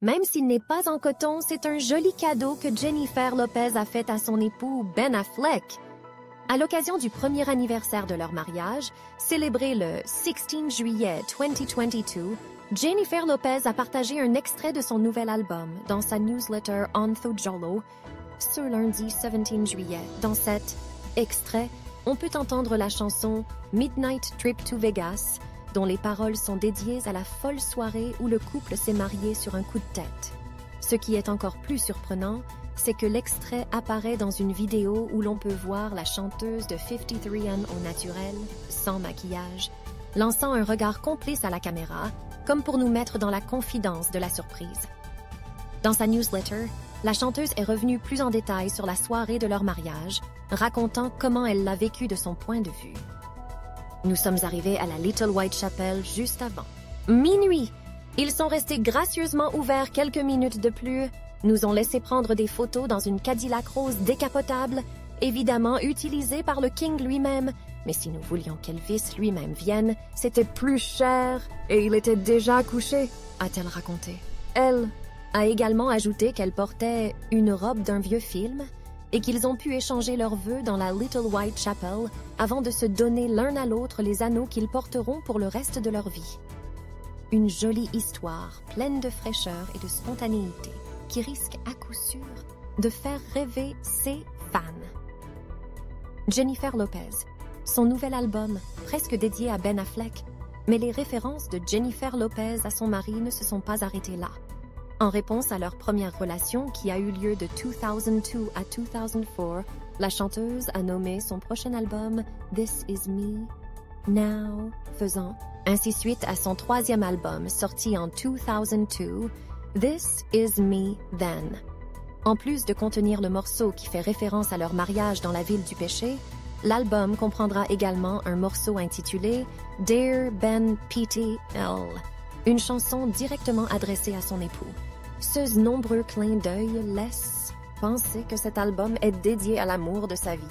Même s'il n'est pas en coton, c'est un joli cadeau que Jennifer Lopez a fait à son époux Ben Affleck. À l'occasion du premier anniversaire de leur mariage, célébré le 16 juillet 2022, Jennifer Lopez a partagé un extrait de son nouvel album dans sa newsletter On Thojolo ce lundi 17 juillet. Dans cet extrait, on peut entendre la chanson Midnight Trip to Vegas, dont les paroles sont dédiées à la folle soirée où le couple s'est marié sur un coup de tête. Ce qui est encore plus surprenant, c'est que l'extrait apparaît dans une vidéo où l'on peut voir la chanteuse de 53andMe au naturel, sans maquillage, lançant un regard complice à la caméra, comme pour nous mettre dans la confidence de la surprise. Dans sa newsletter, la chanteuse est revenue plus en détail sur la soirée de leur mariage, racontant comment elle l'a vécu de son point de vue. Nous sommes arrivés à la Little White Chapel juste avant minuit. Ils sont restés gracieusement ouverts quelques minutes de plus, nous ont laissé prendre des photos dans une Cadillac rose décapotable, évidemment utilisée par le King lui-même, mais si nous voulions qu'Elvis lui-même vienne, c'était plus cher et il était déjà couché, a-t-elle raconté. Elle a également ajouté qu'elle portait une robe d'un vieux film et qu'ils ont pu échanger leurs vœux dans la Little White Chapel avant de se donner l'un à l'autre les anneaux qu'ils porteront pour le reste de leur vie. Une jolie histoire pleine de fraîcheur et de spontanéité qui risque à coup sûr de faire rêver ses fans. Jennifer Lopez, son nouvel album, presque dédié à Ben Affleck, mais les références de Jennifer Lopez à son mari ne se sont pas arrêtées là. En réponse à leur première relation qui a eu lieu de 2002 à 2004, la chanteuse a nommé son prochain album This Is Me Now, faisant ainsi suite à son troisième album sorti en 2002, This Is Me Then. En plus de contenir le morceau qui fait référence à leur mariage dans la ville du péché, l'album comprendra également un morceau intitulé Dear Ben P.T.L., une chanson directement adressée à son époux. Ce nombreux clin d'œil laisse penser que cet album est dédié à l'amour de sa vie.